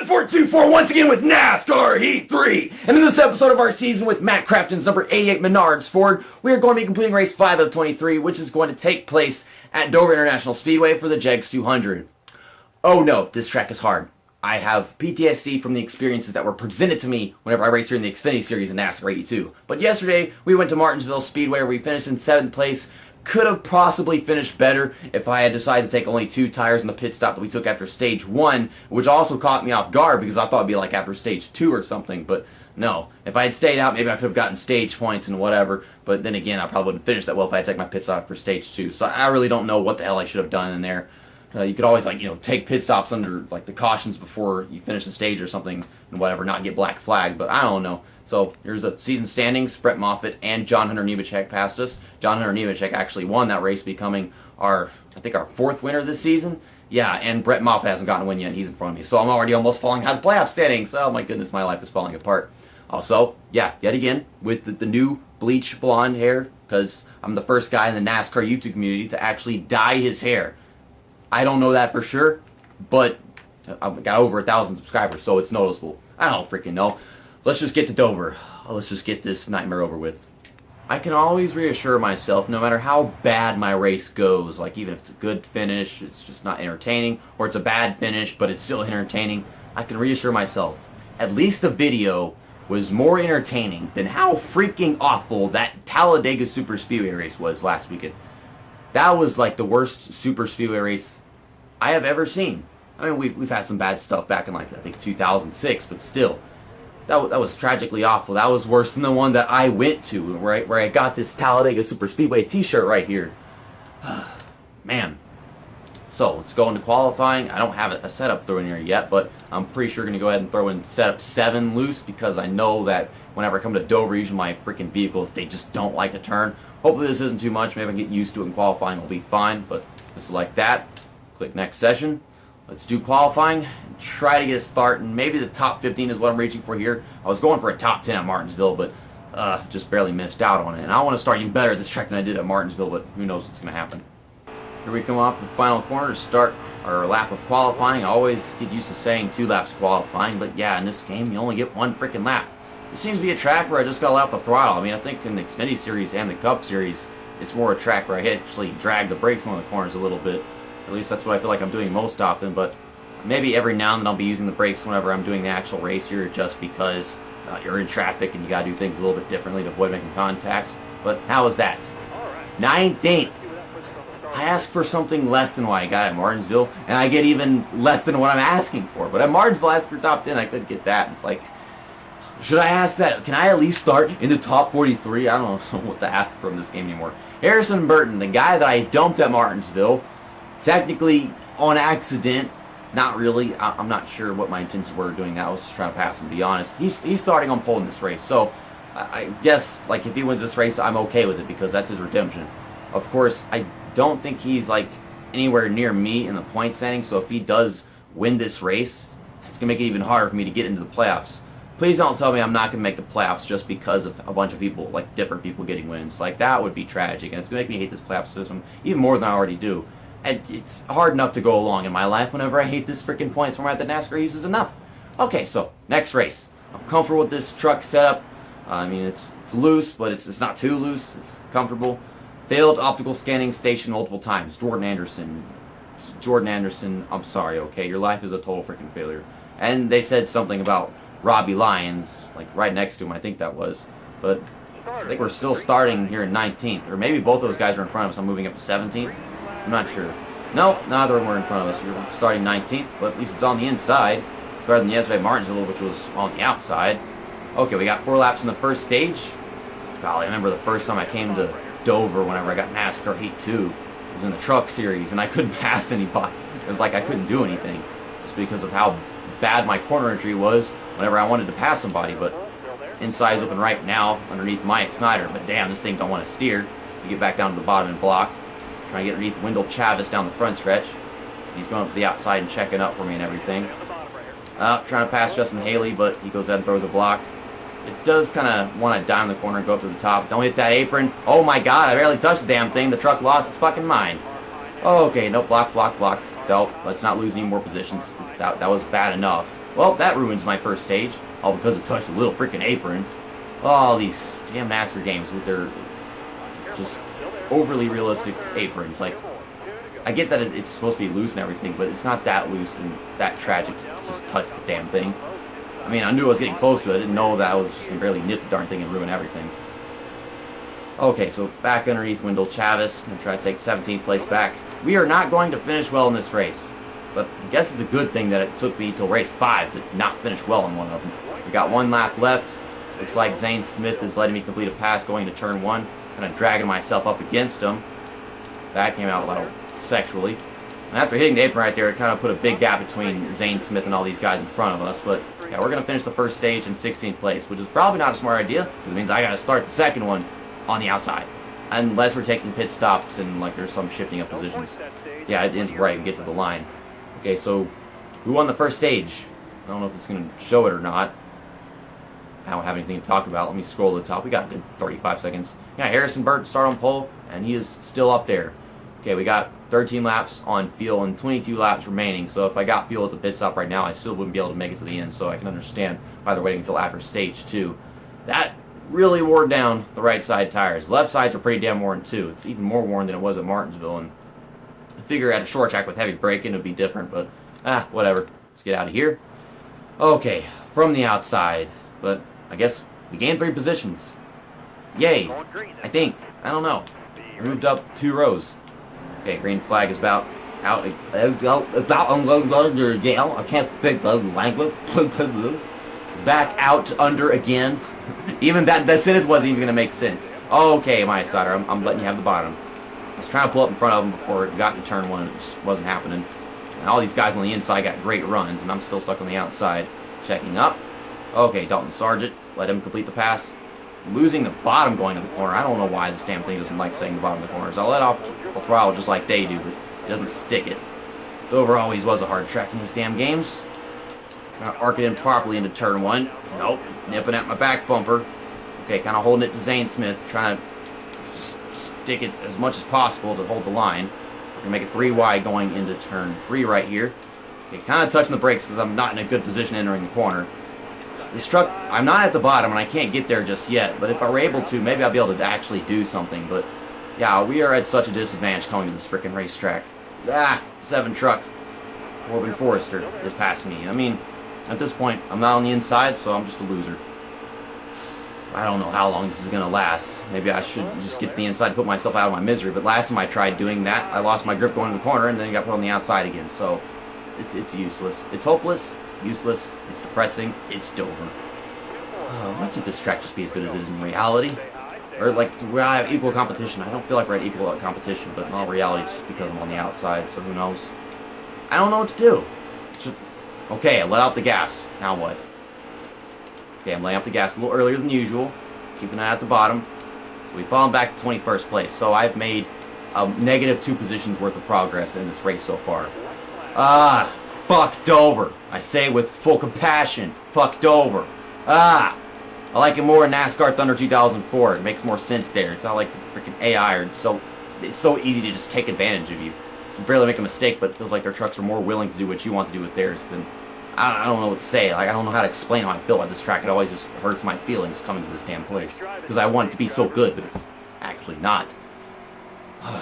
1424 once again with NASCAR Heat 3. And in this episode of our season with Matt Crafton's number 88 Menards Ford, we are going to be completing race 5 of 23, which is going to take place at Dover International Speedway for the JEGS 200. Oh no, this track is hard. I have PTSD from the experiences that were presented to me whenever I raced here in the Xfinity Series in NASCAR 82. But yesterday, we went to Martinsville Speedway where we finished in 7th place. Could have possibly finished better if I had decided to take only 2 tires in the pit stop that we took after stage 1, which also caught me off guard because I thought it'd be like after stage 2 or something, but no. If I had stayed out, maybe I could have gotten stage points and whatever, but then again, I probably wouldn't finish that well if I had taken my pit stop for stage 2, so I really don't know what the hell I should have done in there. You could always, take pit stops under, the cautions before you finish the stage or something and whatever, not get black flagged, but I don't know. So here's the season standings. Brett Moffitt and John Hunter Nemechek passed us. John Hunter Nemechek actually won that race, becoming our 4th winner this season. Yeah, and Brett Moffitt hasn't gotten a win yet. He's in front of me. So I'm already almost falling out of the playoff standings. Oh my goodness, my life is falling apart. Also, yeah, yet again, with the new bleach blonde hair, because I'm the first guy in the NASCAR YouTube community to actually dye his hair. I don't know that for sure, but I've got over 1,000 subscribers, so it's noticeable. I don't freaking know. Let's just get to Dover. Let's just get this nightmare over with. I can always reassure myself, no matter how bad my race goes, even if it's a good finish, it's just not entertaining, or it's a bad finish, but it's still entertaining, I can reassure myself, at least the video was more entertaining than how freaking awful that Talladega Super Speedway race was last weekend. That was the worst Super Speedway race I have ever seen. I mean, we've had some bad stuff back in I think 2006, but still. That was tragically awful. That was worse than the one that I went to, right, where I got this Talladega Super Speedway t-shirt right here. Man. So, let's go into qualifying. I don't have a setup thrown in here yet, but I'm pretty sure going to go ahead and throw in setup 7 loose because I know that whenever I come to Dover, usually my freaking vehicles, they just don't like to turn. Hopefully this isn't too much. Maybe I can get used to it in qualifying. It'll be fine, but just like that. Click next session. Let's do qualifying and try to get a start, and maybe the top 15 is what I'm reaching for here. I was going for a top 10 at Martinsville, but just barely missed out on it. And I want to start even better at this track than I did at Martinsville, but who knows what's going to happen. Here we come off the final corner to start our lap of qualifying. I always get used to saying 2 laps qualifying, but yeah, in this game, you only get 1 freaking lap. It seems to be a track where I just got to let off the throttle. I mean, I think in the Xfinity Series and the Cup Series, it's more a track where I actually drag the brakes on the corners a little bit. At least that's what I feel like I'm doing most often, but maybe every now and then I'll be using the brakes whenever I'm doing the actual race here just because you're in traffic and you gotta do things a little bit differently to avoid making contacts. But how was that? 19th. I asked for something less than what I got at Martinsville, and I get even less than what I'm asking for. But at Martinsville, I asked for top 10, I couldn't get that. It's like, should I ask that? Can I at least start in the top 43? I don't know what to ask from this game anymore. Harrison Burton, the guy that I dumped at Martinsville, technically on accident, not really. I'm not sure what my intentions were doing that. I was just trying to pass him, to be honest. He's starting on pole in this race, so I guess if he wins this race, I'm okay with it because that's his redemption. Of course, I don't think he's anywhere near me in the point standing, so if he does win this race, it's gonna make it even harder for me to get into the playoffs. Please don't tell me I'm not gonna make the playoffs just because of a bunch of people, different people getting wins. That would be tragic, and it's gonna make me hate this playoff system even more than I already do. And it's hard enough to go along in my life whenever I hate this freaking points format that NASCAR uses enough. Okay, so next race. I'm comfortable with this truck setup. I mean, it's loose, but it's not too loose. It's comfortable. Failed optical scanning station multiple times. Jordan Anderson, I'm sorry, okay? Your life is a total freaking failure. And they said something about Robbie Lyons, right next to him, I think that was. But I think we're still starting here in 19th. Or maybe both those guys are in front of us. I'm moving up to 17th. I'm not sure. No, neither of them were in front of us. We're starting 19th, but at least it's on the inside. It's better than yesterday at Martinsville, which was on the outside. Okay, we got 4 laps in the first stage. Golly, I remember the first time I came to Dover whenever I got NASCAR Heat 2. It was in the truck series, and I couldn't pass anybody. It was I couldn't do anything just because of how bad my corner entry was whenever I wanted to pass somebody. But inside's open right now underneath Mike Snyder, but damn, this thing don't want to steer. You get back down to the bottom and block. Trying to get underneath Wendell Chavis down the front stretch. He's going up to the outside and checking up for me and everything. Trying to pass Justin Haley, but he goes ahead and throws a block. It does kind of want to dime the corner and go up to the top. Don't hit that apron. Oh my god, I barely touched the damn thing. The truck lost its fucking mind. Okay, nope, block. Nope, let's not lose any more positions. That was bad enough. Well, that ruins my first stage, all because it touched a little freaking apron. All these damn NASCAR games with their just overly realistic aprons. Like, I get that it's supposed to be loose and everything, but it's not that loose and that tragic to just touch the damn thing. I mean, I knew I was getting close to it. I didn't know that I was just going to barely nip the darn thing and ruin everything. Okay, so back underneath Wendell Chavis. Going to try to take 17th place back. We are not going to finish well in this race. But I guess it's a good thing that it took me till race 5 to not finish well in one of them. We got one lap left. Looks like Zane Smith is letting me complete a pass going to turn 1. Kind of dragging myself up against him. That came out a little sexually. And after hitting the apron right there, it kind of put a big gap between Zane Smith and all these guys in front of us. But yeah, we're going to finish the first stage in 16th place, which is probably not a smart idea, because it means I got to start the second one on the outside. Unless we're taking pit stops and like there's some shifting of positions. Yeah, it ends right and get to the line. Okay, so who won the first stage? I don't know if it's going to show it or not. I don't have anything to talk about. Let me scroll to the top. We got a good 35 seconds. Yeah, Harrison Burke start on pole, and he is still up there. Okay, we got 13 laps on fuel and 22 laps remaining. So if I got fuel at the pit stop right now, I still wouldn't be able to make it to the end. So I can understand why they're waiting until after stage 2. That really wore down the right side tires. Left sides are pretty damn worn too. It's even more worn than it was at Martinsville. And I figure at a short track with heavy braking it would be different, but whatever. Let's get out of here. Okay, from the outside, but I guess we gained 3 positions. Yay, I think. I don't know. I moved up 2 rows. Okay, green flag is about out. I can't speak the language. Back out under again. Even that sentence wasn't even going to make sense. Okay, my insider, I'm letting you have the bottom. I was trying to pull up in front of him before it got to turn 1. It just wasn't happening. And all these guys on the inside got great runs, and I'm still stuck on the outside. Checking up. Okay, Dalton Sargent. Let him complete the pass. Losing the bottom going to the corner. I don't know why this damn thing doesn't like saying the bottom of the corners. I'll let off the throttle just like they do, but it doesn't stick it. Dover always was a hard track in these damn games. Trying to arc it in properly into turn 1. Nope. Nipping at my back bumper. Okay, kind of holding it to Zane Smith. Trying to stick it as much as possible to hold the line. We're going to make it 3 wide going into turn 3 right here. Okay, kind of touching the brakes because I'm not in a good position entering the corner. This truck, I'm not at the bottom and I can't get there just yet, but if I were able to, maybe I'll be able to actually do something. But yeah, we are at such a disadvantage coming to this freaking racetrack. 7 truck. Corbin Forrester is passing me. I mean, at this point, I'm not on the inside, so I'm just a loser. I don't know how long this is going to last. Maybe I should just get to the inside and put myself out of my misery. But last time I tried doing that, I lost my grip going to the corner and then got put on the outside again. So it's useless. It's hopeless. It's useless. It's depressing. It's Dover. Why can't this track just be as good as it is in reality? Or like where I have equal competition. I don't feel like we're at equal competition, but in all reality, it's just because I'm on the outside. So who knows? I don't know what to do. Okay, I let out the gas. Now what? Okay, I'm laying out the gas a little earlier than usual. Keeping it at the bottom. So we've fallen back to 21st place. So I've made negative 2 positions worth of progress in this race so far. Fuck Dover. I say with full compassion. Fuck Dover. I like it more in NASCAR Thunder 2004. It makes more sense there. It's not like the freaking AI or it's so easy to just take advantage of you. You barely make a mistake, but it feels like their trucks are more willing to do what you want to do with theirs than... I don't know what to say. Like, I don't know how to explain how I feel about this track. It always just hurts my feelings coming to this damn place. Because I want it to be so good, but it's actually not.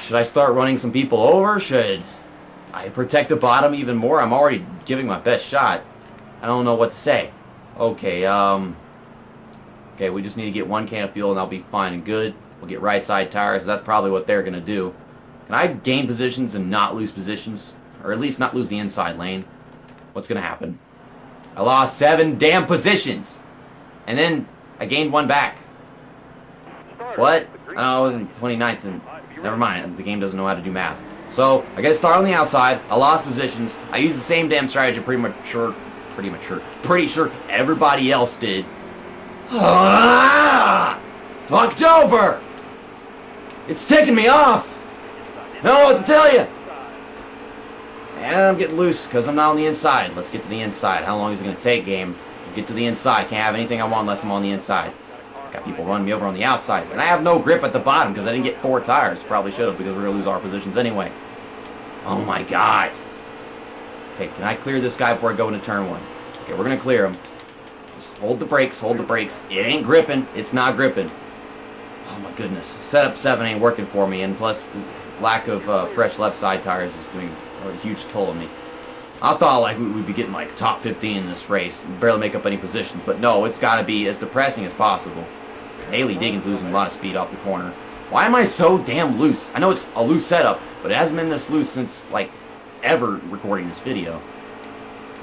Should I start running some people over? Should I protect the bottom even more? I'm already giving my best shot. I don't know what to say. Okay, okay, we just need to get 1 can of fuel and I'll be fine and good. We'll get right side tires. That's probably what they're going to do. Can I gain positions and not lose positions? Or at least not lose the inside lane? What's going to happen? I lost 7 damn positions. And then I gained 1 back. What? I was in 29th and... Never mind. The game doesn't know how to do math. So, I got to start on the outside. I lost positions. I used the same damn strategy pretty sure everybody else did. Fucked over! It's ticking me off! I don't know what to tell you! And I'm getting loose because I'm not on the inside. Let's get to the inside. How long is it going to take, game? Get to the inside. Can't have anything I want unless I'm on the inside. Got people running me over on the outside. And I have no grip at the bottom because I didn't get 4 tires. Probably should have because we're going to lose our positions anyway. Oh my god. Okay, can I clear this guy before I go into turn 1? Okay, we're going to clear them. Just hold the brakes, hold the brakes. It ain't gripping. It's not gripping. Oh my goodness. Setup 7 ain't working for me, and plus the lack of fresh left side tires is doing a huge toll on me. I thought like we'd be getting like top 15 in this race, barely make up any positions, but no, it's got to be as depressing as possible. Haley Diggins losing a lot of speed off the corner. Why am I so damn loose? I know it's a loose setup, but it hasn't been this loose since like ever recording this video.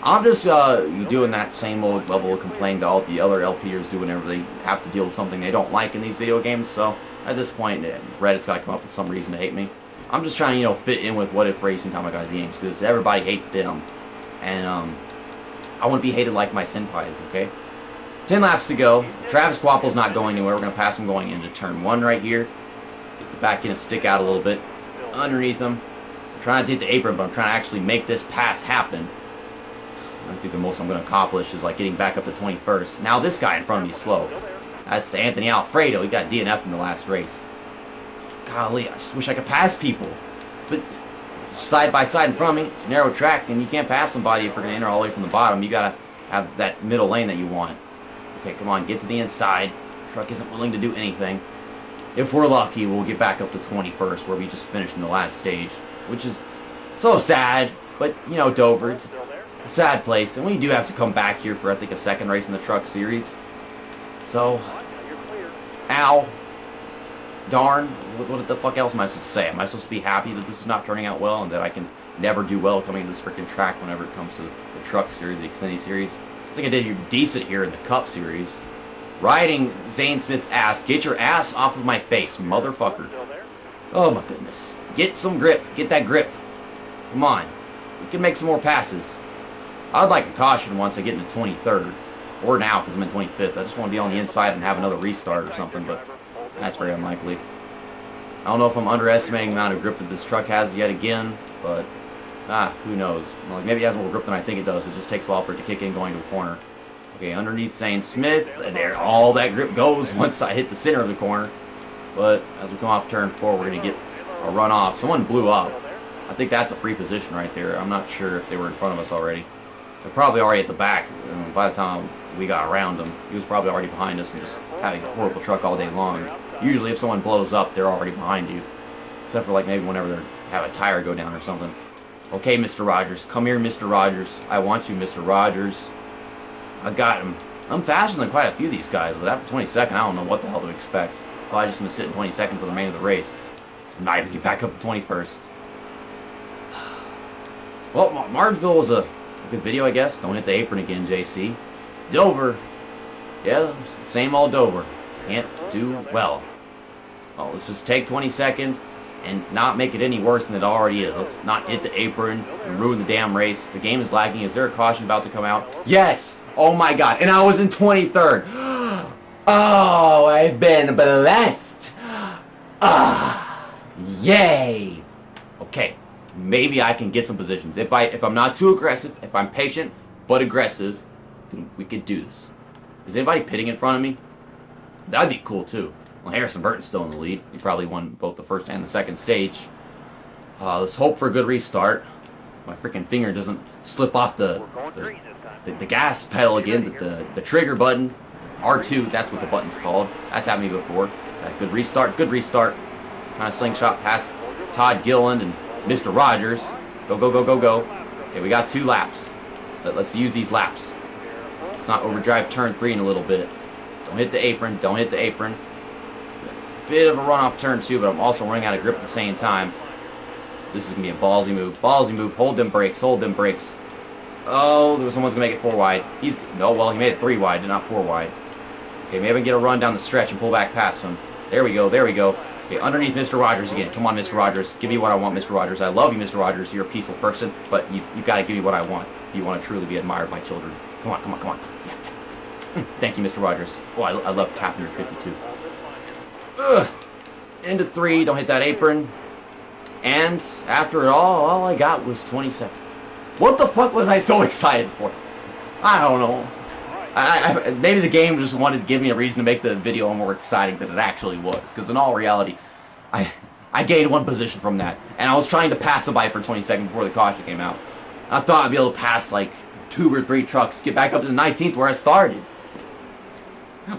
I'm just doing that same old level of complaining to all the other LPers do whenever they have to deal with something they don't like in these video games. So at this point, Reddit's got to come up with some reason to hate me. I'm just trying to, fit in with What If Racing Kamikaze Games, because everybody hates them. And I want to be hated like my senpais, okay? 10 laps to go. Travis Quapple's not going anywhere. We're going to pass him going into turn 1 right here. Get the back end to stick out a little bit. Underneath him. I'm trying to take the apron, but I'm trying to actually make this pass happen. I think the most I'm going to accomplish is like getting back up to 21st. Now this guy in front of me is slow. That's Anthony Alfredo. He got DNF in the last race. Golly, I just wish I could pass people. But side by side in front of me, it's a narrow track, and you can't pass somebody if we're going to enter all the way from the bottom. You got to have that middle lane that you want. Okay, come on, get to the inside. Truck isn't willing to do anything. If we're lucky, we'll get back up to 21st, where we just finished in the last stage, which is so sad. But, Dover, it's a sad place, and we do have to come back here for, I think, a second race in the truck series. So, ow. Darn, what the fuck else am I supposed to say? Am I supposed to be happy that this is not turning out well and that I can never do well coming to this freaking track whenever it comes to the truck series, the Xfinity series? I think I did decent here in the Cup series. Riding Zane Smith's ass. Get your ass off of my face, motherfucker. Oh my goodness. Get some grip. Get that grip. Come on. We can make some more passes. I'd like a caution once I get into 23rd. Or now, because I'm in 25th. I just want to be on the inside and have another restart or something, but that's very unlikely. I don't know if I'm underestimating the amount of grip that this truck has yet again, but who knows. Well, maybe it has more grip than I think it does. It just takes a while for it to kick in going to the corner. Okay, underneath Zane Smith, and there all that grip goes once I hit the center of the corner. But as we come off turn 4, we're going to get a run off. Someone blew up. I think that's a free position right there. I'm not sure if they were in front of us already. They're probably already at the back. By the time we got around him, he was probably already behind us and just having a horrible truck all day long. Usually if someone blows up, they're already behind you. Except for like maybe whenever they have a tire go down or something. Okay, Mr. Rogers. Come here, Mr. Rogers. I want you, Mr. Rogers. I got him. I'm faster than quite a few of these guys, but after 22nd, I don't know what the hell to expect. Probably just going to sit in 22nd for the remainder of the race. I'm not even get back up to 21st. Well, Martinsville was a good video, I guess. Don't hit the apron again, JC. Dover. Yeah, same old Dover. Can't do well. Well, let's just take 22nd and not make it any worse than it already is. Let's not hit the apron and ruin the damn race. The game is lagging. Is there a caution about to come out? Yes! Oh my god. And I was in 23rd. Oh, I've been blessed. Yay. Okay. Maybe I can get some positions. If I'm not too aggressive, if I'm patient but aggressive, then we could do this. Is anybody pitting in front of me? That'd be cool too. Well, Harrison Burton's still in the lead. He probably won both the first and the second stage. Let's hope for a good restart. My freaking finger doesn't slip off the gas pedal again. The trigger button, R2, that's what the button's called. That's happened to me before. Good restart, good restart. Trying to slingshot past Todd Gilliland and Mr. Rogers. Go, go, go, go, go. Okay, we got 2 laps. Let's use these laps. Let's not overdrive turn 3 in a little bit. Don't hit the apron. Don't hit the apron. Bit of a run off turn 2, but I'm also running out of grip at the same time. This is going to be a ballsy move. Ballsy move. Hold them brakes. Hold them brakes. Oh, someone's going to make it 4 wide. Well, he made it 3 wide, not 4 wide. Okay, maybe I can get a run down the stretch and pull back past him. There we go. There we go. Okay, underneath Mr. Rogers again. Come on, Mr. Rogers. Give me what I want, Mr. Rogers. I love you, Mr. Rogers. You're a peaceful person, but you got to give me what I want if you want to truly be admired by children. Come on, come on, come on. Yeah. Thank you, Mr. Rogers. Oh, I love tapping your 52. Ugh. Into 3. Don't hit that apron. And after it all I got was 20 seconds. What the fuck was I so excited for? I don't know. Maybe the game just wanted to give me a reason to make the video more exciting than it actually was. Because in all reality, I gained 1 position from that. And I was trying to pass somebody for 20 seconds before the caution came out. I thought I'd be able to pass, like, 2 or 3 trucks, get back up to the 19th where I started.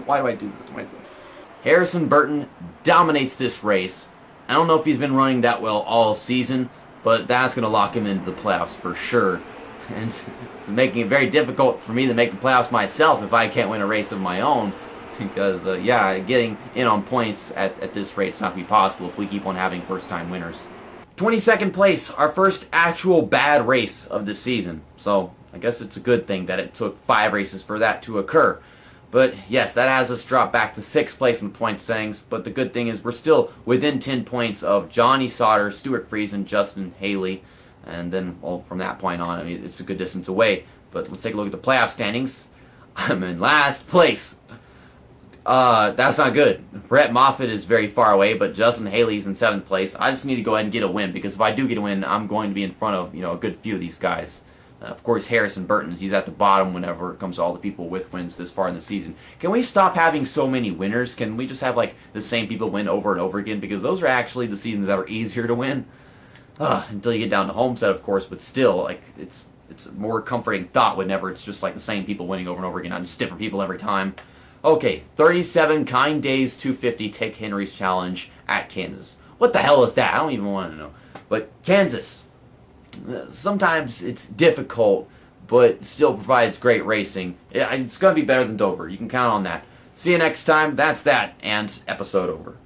Why do I do this to myself? Harrison Burton dominates this race. I don't know if he's been running that well all season, but that's going to lock him into the playoffs for sure. And it's making it very difficult for me to make the playoffs myself if I can't win a race of my own. Because, getting in on points at this rate is not going to be possible if we keep on having first-time winners. 22nd place, our first actual bad race of the season. So, I guess it's a good thing that it took 5 races for that to occur. But, yes, that has us drop back to 6th place in the point standings. But the good thing is we're still within 10 points of Johnny Sauter, Stuart Friesen, Justin Haley. And then, well, from that point on, I mean, it's a good distance away. But let's take a look at the playoff standings. I'm in last place. That's not good. Brett Moffitt is very far away, but Justin Haley's in 7th place. I just need to go ahead and get a win, because if I do get a win, I'm going to be in front of, a good few of these guys. Of course, Harrison Burton's, he's at the bottom whenever it comes to all the people with wins this far in the season. Can we stop having so many winners? Can we just have, the same people win over and over again? Because those are actually the seasons that are easier to win. Until you get down to Homestead, of course, but still, it's a more comforting thought whenever it's just, the same people winning over and over again, not just different people every time. Okay, 37 Kind Days 250 Take Henry's Challenge at Kansas. What the hell is that? I don't even want to know. But Kansas, sometimes it's difficult, but still provides great racing. It's going to be better than Dover. You can count on that. See you next time. That's that, and episode over.